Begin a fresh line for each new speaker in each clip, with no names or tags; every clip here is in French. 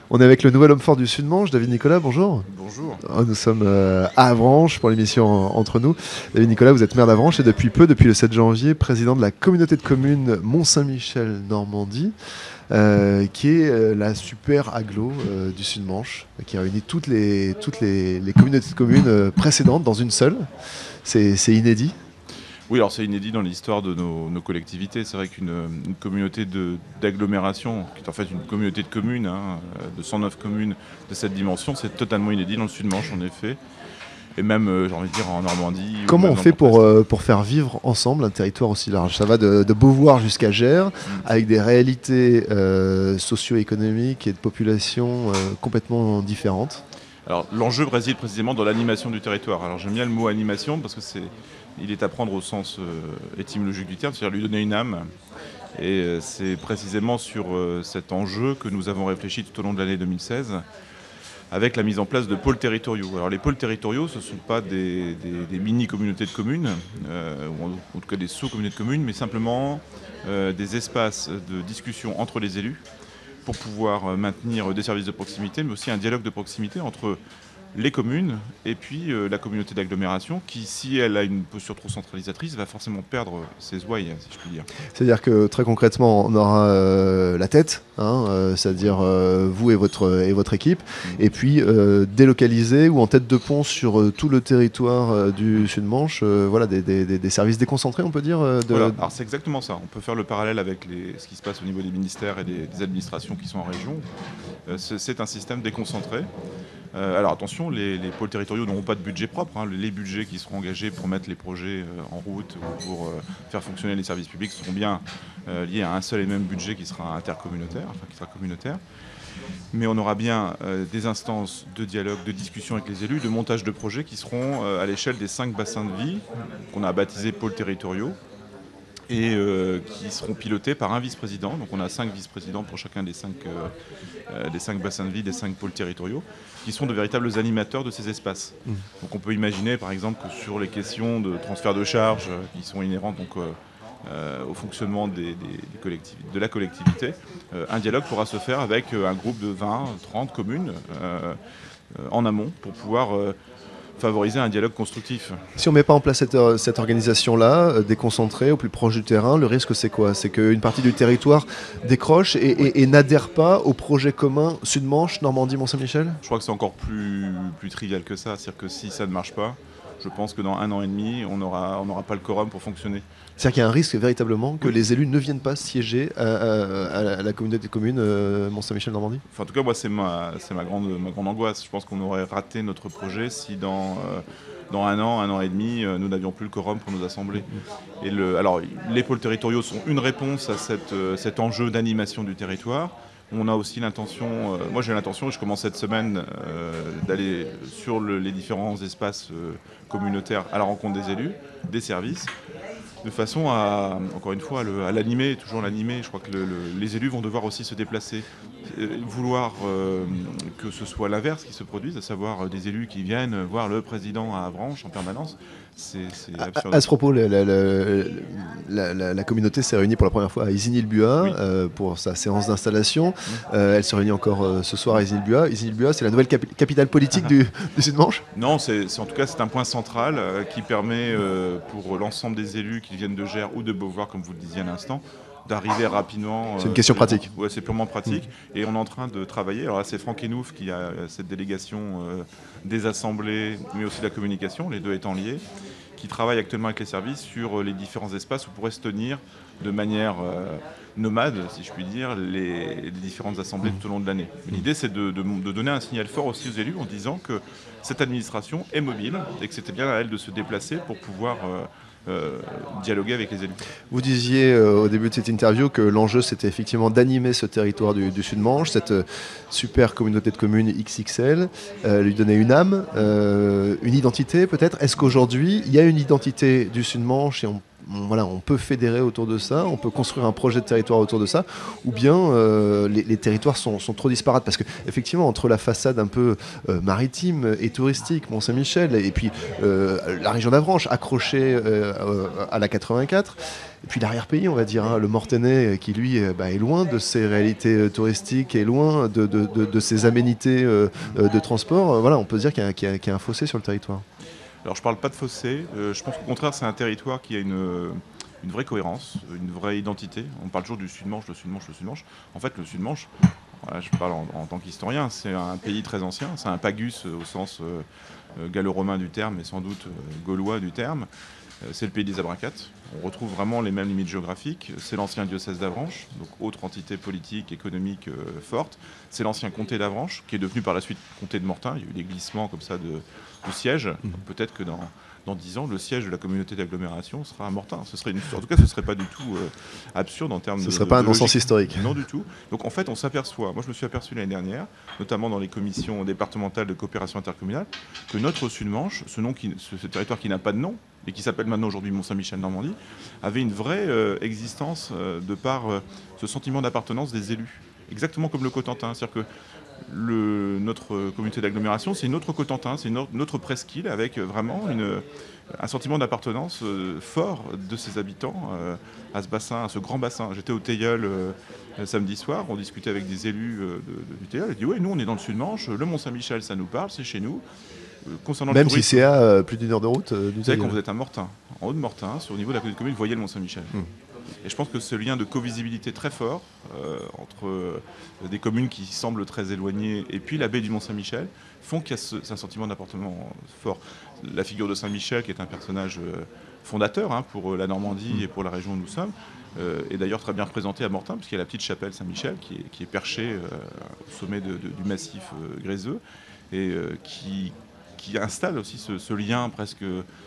On est avec le nouvel homme fort du Sud-Manche, David Nicolas, bonjour.
Bonjour.
Nous sommes à Avranches pour l'émission Entre nous. David Nicolas, vous êtes maire d'Avranches et depuis peu, depuis le 7 janvier, président de la communauté de communes Mont-Saint-Michel Normandie, qui est la super agglo du Sud-Manche, qui réunit toutes les communautés de communes précédentes dans une seule. C'est inédit.
Oui, alors c'est inédit dans l'histoire de nos collectivités. C'est vrai qu'une communauté d'agglomération, qui est en fait une communauté de communes, de 109 communes de cette dimension, c'est totalement inédit dans le Sud-Manche en effet. Et même, j'ai envie de dire, en Normandie.
Comment on fait pour faire vivre ensemble un territoire aussi large? Ça va de Beauvoir jusqu'à Gers, avec des réalités socio-économiques et de population complètement différentes.
Alors l'enjeu réside précisément dans l'animation du territoire. Alors j'aime bien le mot animation parce que il est à prendre au sens étymologique du terme, c'est-à-dire lui donner une âme. Et c'est précisément sur cet enjeu que nous avons réfléchi tout au long de l'année 2016 avec la mise en place de pôles territoriaux. Alors les pôles territoriaux, ce ne sont pas des mini-communautés de communes, ou en tout cas des sous-communautés de communes, mais simplement des espaces de discussion entre les élus pour pouvoir maintenir des services de proximité, mais aussi un dialogue de proximité entre les communes et puis la communauté d'agglomération qui, si elle a une posture trop centralisatrice, va forcément perdre ses ouailles, si je puis dire.
C'est-à-dire que très concrètement, on aura la tête, c'est-à-dire vous et votre équipe, et puis délocaliser ou en tête de pont sur tout le territoire du Sud-Manche, voilà, des services déconcentrés, on peut dire
Voilà. Alors c'est exactement ça. On peut faire le parallèle avec ce qui se passe au niveau des ministères et des administrations qui sont en région. C'est un système déconcentré. Alors attention, les pôles territoriaux n'auront pas de budget propre. Les budgets qui seront engagés pour mettre les projets en route ou pour faire fonctionner les services publics seront bien liés à un seul et même budget qui sera intercommunautaire, enfin qui sera communautaire. Mais on aura bien des instances de dialogue, de discussion avec les élus, de montage de projets qui seront à l'échelle des 5 bassins de vie qu'on a baptisés pôles territoriaux et qui seront pilotés par un vice-président. Donc on a 5 vice-présidents pour chacun des 5 bassins de vie, des 5 pôles territoriaux, qui sont de véritables animateurs de ces espaces. Donc on peut imaginer par exemple que sur les questions de transfert de charges qui sont inhérentes donc, au fonctionnement de la collectivité, un dialogue pourra se faire avec un groupe de 20, 30 communes en amont pour pouvoir favoriser un dialogue constructif.
Si on ne met pas en place cette organisation-là, déconcentrée, au plus proche du terrain, le risque c'est quoi? C'est qu'une partie du territoire décroche et n'adhère pas au projet commun Sud-Manche, Normandie, Mont-Saint-Michel?
Je crois que c'est encore plus trivial que ça. C'est-à-dire que si ça ne marche pas, je pense que dans 1 an et demi, on n'aura pas le quorum pour fonctionner.
C'est-à-dire qu'il y a un risque véritablement que les élus ne viennent pas siéger à la communauté des communes Mont-Saint-Michel-Normandie?
Enfin, en tout cas, moi, c'est ma grande angoisse. Je pense qu'on aurait raté notre projet si dans 1 an et demi, nous n'avions plus le quorum pour nos assemblées. Alors, les pôles territoriaux sont une réponse à cet enjeu d'animation du territoire. On a aussi l'intention, moi j'ai l'intention, je commence cette semaine, d'aller sur les différents espaces communautaires à la rencontre des élus, des services, de façon à, encore une fois, à l'animer, toujours l'animer. Je crois que les élus vont devoir aussi se déplacer. Vouloir que ce soit l'inverse qui se produise, à savoir des élus qui viennent voir le président à Avranches en permanence, c'est absurde.
À ce propos, la communauté s'est réunie pour la première fois à Isigny-le-Buat pour sa séance d'installation. Elle se réunit encore ce soir à Isigny-le-Buat. Isigny-le-Buat, c'est la nouvelle capitale politique du Sud-Manche?
Non, en tout cas c'est un point central qui permet pour l'ensemble des élus qui viennent de Gers ou de Beauvoir, comme vous le disiez à l'instant, d'arriver rapidement.
C'est une question pratique.
Oui, c'est purement pratique. Et on est en train de travailler. Alors là, c'est Franck Enouf qui a cette délégation des assemblées, mais aussi de la communication, les deux étant liés, qui travaille actuellement avec les services sur les différents espaces où pourraient se tenir de manière nomade, si je puis dire, les différentes assemblées tout au long de l'année. L'idée, c'est de donner un signal fort aussi aux élus en disant que cette administration est mobile et que c'était bien à elle de se déplacer pour pouvoir dialoguer avec les élus.
Vous disiez au début de cette interview que l'enjeu c'était effectivement d'animer ce territoire du Sud-Manche, cette super communauté de communes XXL, lui donner une âme, une identité peut-être. Est-ce qu'aujourd'hui il y a une identité du Sud-Manche et on peut fédérer autour de ça, on peut construire un projet de territoire autour de ça, ou bien les territoires sont trop disparates. Parce qu'effectivement, entre la façade un peu maritime et touristique, Mont-Saint-Michel, et puis la région d'Avranches, accrochée à la 84, et puis l'arrière-pays, on va dire, hein, le Mortainais, qui lui est loin de ses réalités touristiques, est loin de ses aménités de transport. Voilà, on peut se dire qu'il y a un fossé sur le territoire.
Alors je ne parle pas de fossé, je pense qu'au contraire c'est un territoire qui a une vraie cohérence, une vraie identité. On parle toujours du Sud-Manche, le Sud-Manche, le Sud-Manche. En fait le Sud-Manche, voilà, je parle en tant qu'historien, c'est un pays très ancien, c'est un pagus au sens gallo-romain du terme et sans doute gaulois du terme. C'est le pays des Abracats. On retrouve vraiment les mêmes limites géographiques. C'est l'ancien diocèse d'Avranches, donc autre entité politique, économique forte. C'est l'ancien comté d'Avranches, qui est devenu par la suite comté de Mortain. Il y a eu des glissements comme ça de sièges. Peut-être que dans 10 ans, le siège de la communauté d'agglomération sera à Mortain. En tout cas, ce ne serait pas du tout absurde en termes de...
Ce ne serait pas un non-sens historique.
Non du tout. Donc en fait, on s'aperçoit, moi je me suis aperçu l'année dernière, notamment dans les commissions départementales de coopération intercommunale, que notre Sud-Manche, ce territoire qui n'a pas de nom, et qui s'appelle maintenant aujourd'hui Mont-Saint-Michel-Normandie, avait une vraie existence de par ce sentiment d'appartenance des élus. Exactement comme le Cotentin. C'est-à-dire que notre communauté d'agglomération, c'est une autre Cotentin, c'est une autre presqu'île avec vraiment un sentiment d'appartenance fort de ses habitants à ce bassin, à ce grand bassin. J'étais au Teilleul samedi soir, on discutait avec des élus du Teilleul, ils disent ouais, nous on est dans le Sud-Manche, le Mont-Saint-Michel ça nous parle, c'est chez nous.
Même si c'est à plus d'1 heure de route.
Vous savez, quand vous êtes à Mortain, en haut de Mortain, au niveau de la commune, vous voyez le Mont-Saint-Michel. Et je pense que ce lien de covisibilité très fort entre des communes qui semblent très éloignées et puis la baie du Mont-Saint-Michel font qu'il y a un sentiment d'appartement fort. La figure de Saint-Michel, qui est un personnage fondateur pour la Normandie et pour la région où nous sommes, est d'ailleurs très bien représentée à Mortain, puisqu'il y a la petite chapelle Saint-Michel qui est perchée au sommet du massif gréseux et qui installe aussi ce lien presque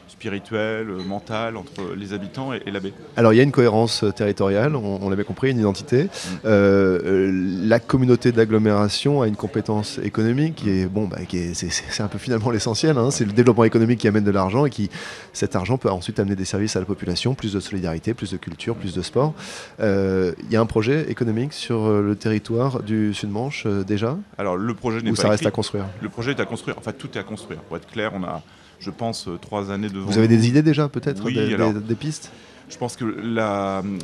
spirituel, mental entre les habitants et la baie.
Alors il y a une cohérence territoriale, on l'avait compris, une identité. La communauté d'agglomération a une compétence économique qui est, c'est un peu finalement l'essentiel. Hein. C'est le développement économique qui amène de l'argent et cet argent peut ensuite amener des services à la population, plus de solidarité, plus de culture, plus de sport. Il y a un projet économique sur le territoire du Sud-Manche déjà.
Alors le projet n'est
pas ça reste à construire.
Le projet est à construire. Enfin tout est à construire. Pour être clair, on a, je pense, 3 années devant.
Vous avez des idées déjà, peut-être,
oui,
des pistes?
Je pense que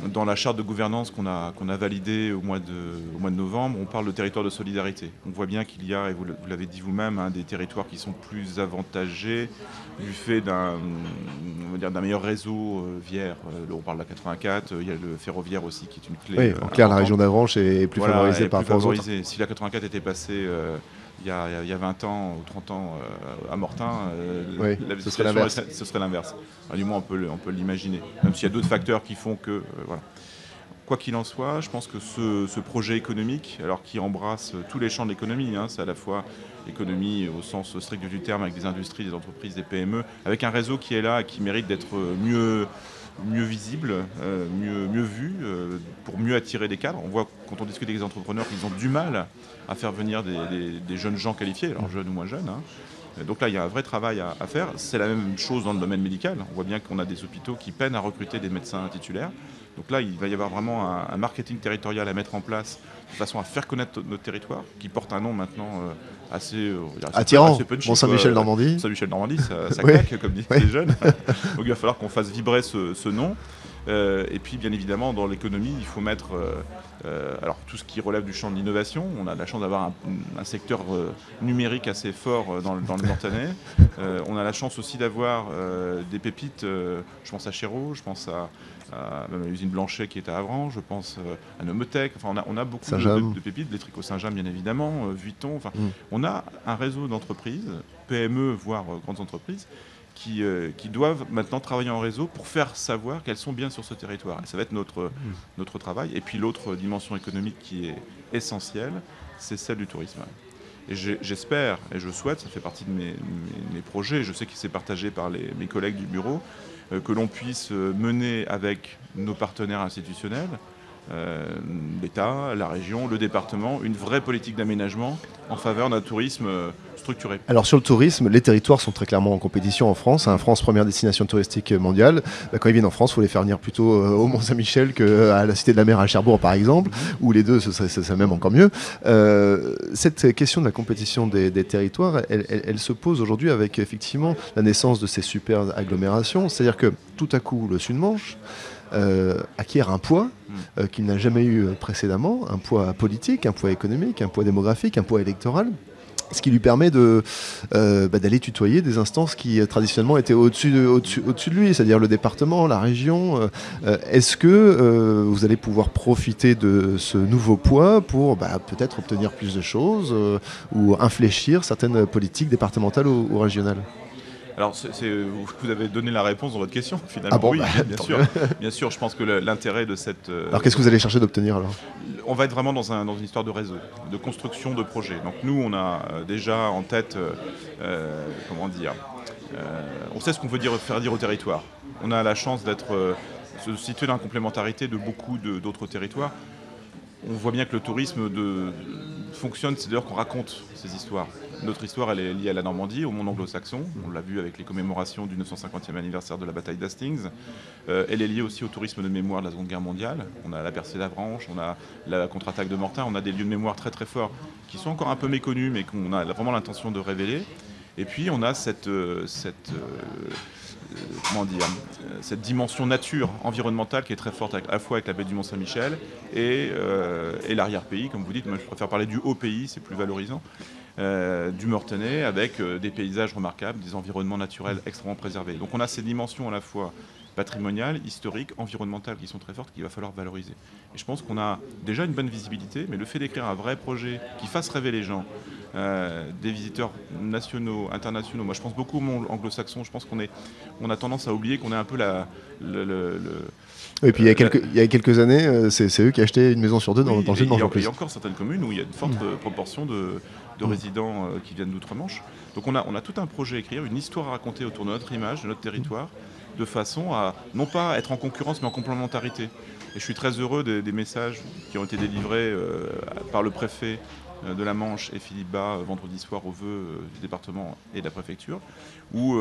dans la charte de gouvernance qu'on a validée au mois de novembre, on parle de territoire de solidarité. On voit bien qu'il y a, et vous l'avez dit vous-même, des territoires qui sont plus avantagés du fait d'un meilleur réseau viaire. On parle de la 84, il y a le ferroviaire aussi qui est une clé.
Oui, en clair, la région d'Avranches est plus favorisée par rapport aux autres.
Si la 84 était passée il y a 20 ans ou 30 ans à Mortain,
ce serait l'inverse.
Ce serait l'inverse. Du moins, on peut l'imaginer. Même s'il y a d'autres facteurs qui font que... voilà. Quoi qu'il en soit, je pense que ce projet économique, alors qui embrasse tous les champs de l'économie, c'est à la fois l'économie au sens strict du terme, avec des industries, des entreprises, des PME, avec un réseau qui est là et qui mérite d'être mieux visible, mieux vu, pour mieux attirer des cadres. On voit quand on discute avec des entrepreneurs qu'ils ont du mal à faire venir des jeunes gens qualifiés, alors jeunes ou moins jeunes. Donc là, il y a un vrai travail à faire. C'est la même chose dans le domaine médical. On voit bien qu'on a des hôpitaux qui peinent à recruter des médecins titulaires. Donc là, il va y avoir vraiment un marketing territorial à mettre en place de façon à faire connaître notre territoire, qui porte un nom maintenant assez
attirant.
Punchy.
Mont-Saint-Michel-Normandie.
Mont-Saint-Michel-Normandie, ça claque, comme disent les jeunes. Donc il va falloir qu'on fasse vibrer ce nom. Et puis, bien évidemment, dans l'économie, il faut mettre alors tout ce qui relève du champ de l'innovation. On a la chance d'avoir un secteur numérique assez fort dans le Mortainais. On a la chance aussi d'avoir des pépites. Je pense à Chéreau, je pense à l'usine Blanchet qui est à Avranches, je pense à Nomotech. Enfin, on a beaucoup de pépites, L'étrico Saint-James, bien évidemment, Vuitton. Enfin, on a un réseau d'entreprises, PME, voire grandes entreprises, qui doivent maintenant travailler en réseau pour faire savoir qu'elles sont bien sur ce territoire. Et ça va être notre travail. Et puis l'autre dimension économique qui est essentielle, c'est celle du tourisme. Et j'espère et je souhaite, ça fait partie de mes projets, je sais que c'est partagé par mes collègues du bureau, que l'on puisse mener avec nos partenaires institutionnels l'État, la région, le département, une vraie politique d'aménagement en faveur d'un tourisme structuré.
Alors sur le tourisme, les territoires sont très clairement en compétition en France. France, première destination touristique mondiale. Quand ils viennent en France, il faut les faire venir plutôt au Mont-Saint-Michel qu'à la Cité de la Mer à Cherbourg par exemple, ou les deux, ce serait même encore mieux. Cette question de la compétition des territoires, elle se pose aujourd'hui avec effectivement la naissance de ces super agglomérations. C'est-à-dire que tout à coup, le Sud-Manche acquiert un poids qu'il n'a jamais eu précédemment, un poids politique, un poids économique, un poids démographique, un poids électoral, ce qui lui permet d'aller tutoyer des instances qui traditionnellement étaient au-dessus de lui, c'est-à-dire le département, la région. Est-ce que vous allez pouvoir profiter de ce nouveau poids pour peut-être obtenir plus de choses ou infléchir certaines politiques départementales ou régionales ?
Alors, vous avez donné la réponse dans votre question, finalement.
Ah bon,
oui, bien sûr. Bien sûr, je pense que l'intérêt de cette...
Alors, qu'est-ce que vous allez chercher d'obtenir, alors ?
On va être vraiment dans une histoire de réseau, de construction de projets. Donc, nous, on a déjà en tête, on sait ce qu'on veut faire dire au territoire. On a la chance de se situer dans la complémentarité de beaucoup d'autres territoires. On voit bien que le tourisme fonctionne, c'est d'ailleurs qu'on raconte ces histoires. Notre histoire, elle est liée à la Normandie, au monde anglo-saxon. On l'a vu avec les commémorations du 950e anniversaire de la bataille d'Hastings. Elle est liée aussi au tourisme de mémoire de la Seconde Guerre mondiale. On a la percée d'Avranches, on a la contre-attaque de Mortain. On a des lieux de mémoire très très forts qui sont encore un peu méconnus, mais qu'on a vraiment l'intention de révéler. Et puis on a cette dimension nature environnementale qui est très forte à la fois avec la baie du Mont-Saint-Michel et l'arrière-pays, comme vous dites. Moi, je préfère parler du haut-pays, c'est plus valorisant. Du Mortenay avec des paysages remarquables, des environnements naturels extrêmement préservés. Donc on a ces dimensions à la fois patrimoniales, historiques, environnementales qui sont très fortes qu'il va falloir valoriser. Et je pense qu'on a déjà une bonne visibilité, mais le fait d'écrire un vrai projet qui fasse rêver les gens, des visiteurs nationaux, internationaux, moi je pense beaucoup au monde anglo-saxon, je pense qu'on a tendance à oublier qu'on est un peu
Et puis il y a quelques années, c'est eux qui achetaient une maison sur deux dans le Sud-Manche.
Il y a encore certaines communes où il y a une forte proportion de résidents qui viennent d'outre-Manche. Donc on a tout un projet à écrire, une histoire à raconter autour de notre image, de notre territoire, de façon à non pas être en concurrence mais en complémentarité. Et je suis très heureux des messages qui ont été délivrés par le préfet de la Manche et Philippe Bas vendredi soir aux vœux du département et de la préfecture, où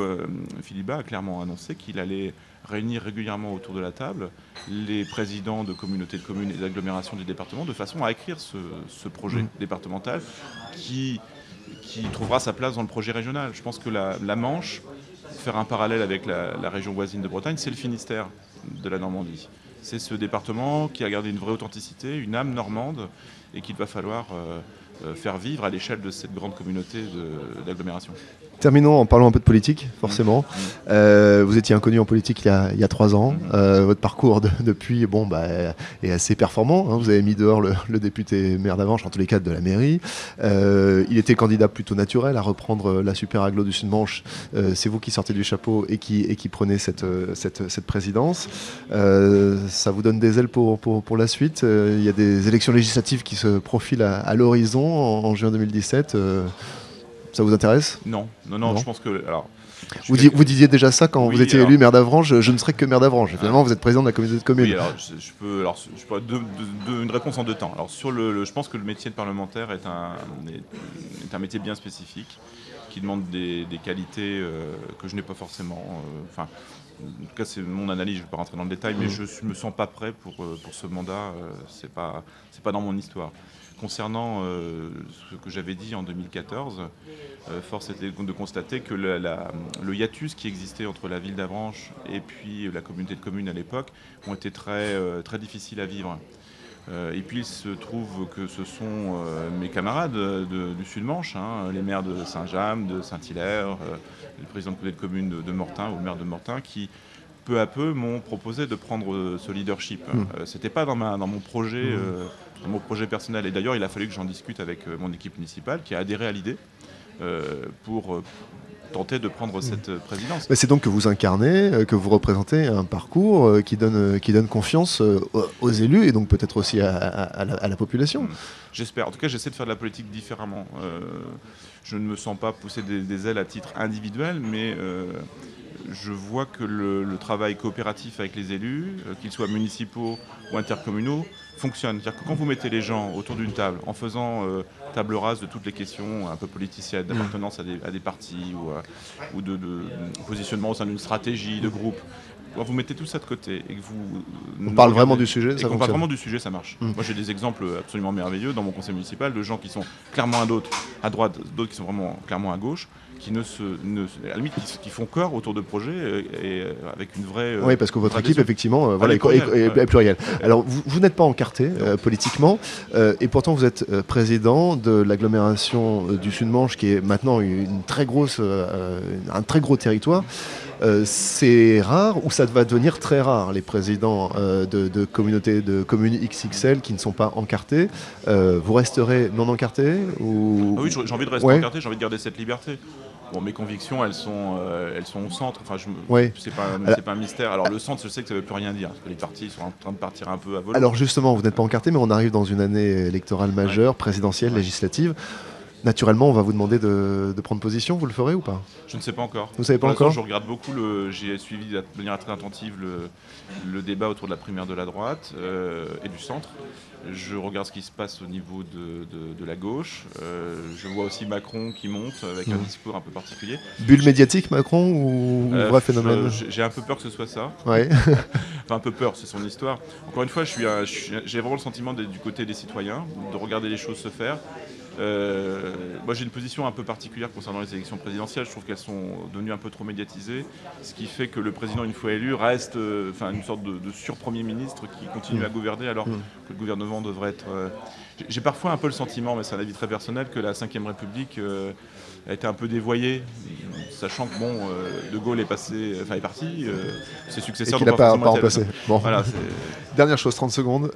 Philippe Bas a clairement annoncé qu'il allait réunir régulièrement autour de la table les présidents de communautés de communes et d'agglomérations du département de façon à écrire ce projet départemental qui trouvera sa place dans le projet régional. Je pense que la Manche, faire un parallèle avec la région voisine de Bretagne, c'est le Finistère de la Normandie. C'est ce département qui a gardé une vraie authenticité, une âme normande, et qu'il va falloir faire vivre à l'échelle de cette grande communauté d'agglomération.
Terminons en parlant un peu de politique, forcément. Vous étiez inconnu en politique il y a 3 ans. Votre parcours depuis est assez performant. Vous avez mis dehors le député maire d'Avranches, en tous les cas de la mairie. Il était candidat plutôt naturel à reprendre la super agglo du Sud-Manche. C'est vous qui sortez du chapeau et qui prenez cette présidence. Ça vous donne des ailes pour la suite. Il y a des élections législatives qui se profilent à l'horizon en juin 2017. Ça vous intéresse ?
Non, je pense que... Alors,
vous disiez déjà ça quand vous étiez élu maire d'Avranches, je ne serai que maire d'Avranches. Finalement, vous êtes président de la communauté de communes.
Oui, alors je pourrais une réponse en 2 temps. Alors, je pense que le métier de parlementaire est un métier bien spécifique, qui demande des qualités que je n'ai pas forcément. En tout cas, c'est mon analyse, je ne vais pas rentrer dans le détail, mais je ne me sens pas prêt pour ce mandat. C'est pas dans mon histoire. Concernant ce que j'avais dit en 2014, force était de constater que le hiatus qui existait entre la ville d'Avranches et puis la communauté de communes à l'époque ont été très, très difficiles à vivre. Et puis il se trouve que ce sont mes camarades du Sud-Manche, les maires de Saint-James, de Saint-Hilaire, le président de communauté de communes de Mortain ou le maire de Mortain qui peu à peu m'ont proposé de prendre ce leadership. C'était pas dans mon projet. Dans mon projet personnel. Et d'ailleurs, il a fallu que j'en discute avec mon équipe municipale qui a adhéré à l'idée pour tenter de prendre cette présidence.
Mais c'est donc que vous incarnez, que vous représentez un parcours qui donne confiance aux élus et donc peut-être aussi à la population.
J'espère. En tout cas, j'essaie de faire de la politique différemment. Je ne me sens pas pousser des ailes à titre individuel, mais je vois que le travail coopératif avec les élus, qu'ils soient municipaux ou intercommunaux, fonctionne. C'est-à-dire que quand vous mettez les gens autour d'une table, en faisant table rase de toutes les questions un peu politiciennes, d'appartenance à des partis ou de positionnement au sein d'une stratégie de groupe, quand vous mettez tout ça de côté et que
on parle vraiment du sujet,
ça parle vraiment du sujet, ça marche. Moi, j'ai des exemples absolument merveilleux dans mon conseil municipal de gens qui sont clairement à droite, d'autres qui sont vraiment clairement à gauche, qui à la limite, qui font corps autour de projets et avec une vraie.
Oui, parce que votre équipe, effectivement, est plurielle. Alors, vous n'êtes pas encarté politiquement, et pourtant vous êtes président de l'agglomération du Sud-Manche, qui est maintenant un très gros territoire. C'est rare ou ça va devenir très rare, les présidents de communautés, de communes XXL qui ne sont pas encartés. Vous resterez non encarté ou...
Oui, j'ai envie de rester encarté, j'ai envie de garder cette liberté. Bon, mes convictions, elles sont au centre. Enfin, c'est pas un mystère. Alors le centre, je sais que ça ne veut plus rien dire, parce que les partis sont en train de partir un peu à volo.
Alors justement, vous n'êtes pas encarté, mais on arrive dans une année électorale majeure, présidentielle, législative. Naturellement, on va vous demander de prendre position. Vous le ferez ou pas?
Je ne sais pas encore.
Vous ne savez pas encore?
Je regarde beaucoup. J'ai suivi de manière très attentive le débat autour de la primaire de la droite et du centre. Je regarde ce qui se passe au niveau de la gauche. Je vois aussi Macron qui monte avec un discours un peu particulier.
Bulle médiatique, Macron, ou vrai phénomène?
J'ai un peu peur que ce soit ça.
Ouais.
Enfin, un peu peur, c'est son histoire. Encore une fois, j'ai vraiment le sentiment d'être du côté des citoyens, de regarder les choses se faire. Moi j'ai une position un peu particulière concernant les élections présidentielles. Je trouve qu'elles sont devenues un peu trop médiatisées, ce qui fait que le président, une fois élu, reste une sorte de sur-premier ministre qui continue à gouverner alors que le gouvernement devrait être... J'ai parfois un peu le sentiment, mais c'est un avis très personnel, que la Ve République a été un peu dévoyée, sachant que De Gaulle est parti, ses successeurs
n'ont pas remplacé. Bon.
Voilà,
dernière chose, 30 secondes.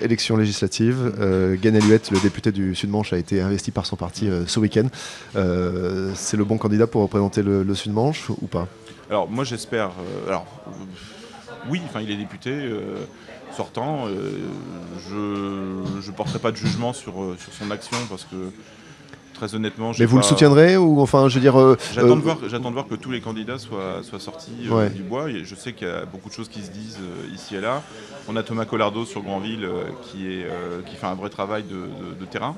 Élection législative. Gad Elmaleh, le député du Sud-Manche, a été investi par son parti ce week-end. C'est le bon candidat pour représenter le Sud-Manche ou pas?
Alors moi j'espère. Oui, il est député sortant. Je ne porterai pas de jugement sur son action parce que très honnêtement.
Mais vous le soutiendrez ou enfin, je veux dire.
J'attends de voir que tous les candidats soient sortis du bois. Et je sais qu'il y a beaucoup de choses qui se disent ici et là. On a Thomas Collardo sur Granville qui fait un vrai travail de terrain.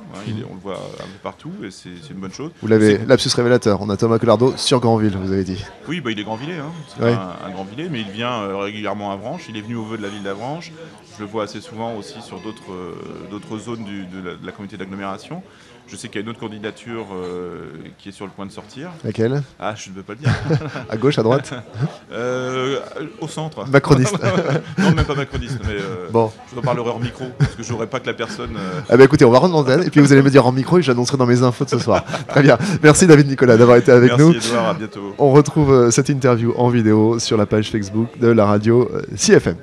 On le voit un peu partout et c'est une bonne chose.
Vous l'avez, lapsus révélateur. On a Thomas Collardo sur Granville, vous avez dit.
Oui, il est Granvillais. C'est un Granvillais, mais il vient régulièrement à Avranches. Il est venu au vœu de la ville d'Avranches. Je le vois assez souvent aussi sur d'autres zones de la communauté d'agglomération. Je sais qu'il y a une autre candidature qui est sur le point de sortir.
Laquelle?
Ah, je ne peux pas le dire.
À gauche, à droite?
Au centre.
Macroniste.
Non, même pas macroniste, mais
bon.
je vous en parlerai hors micro, parce que je n'aurais pas que la personne...
écoutez, on va rendre l'antenne, et puis vous allez me dire en micro, et j'annoncerai dans mes infos de ce soir. Très bien. Merci David Nicolas d'avoir été avec nous.
Merci Edouard, à bientôt.
On retrouve cette interview en vidéo sur la page Facebook de la radio CFM.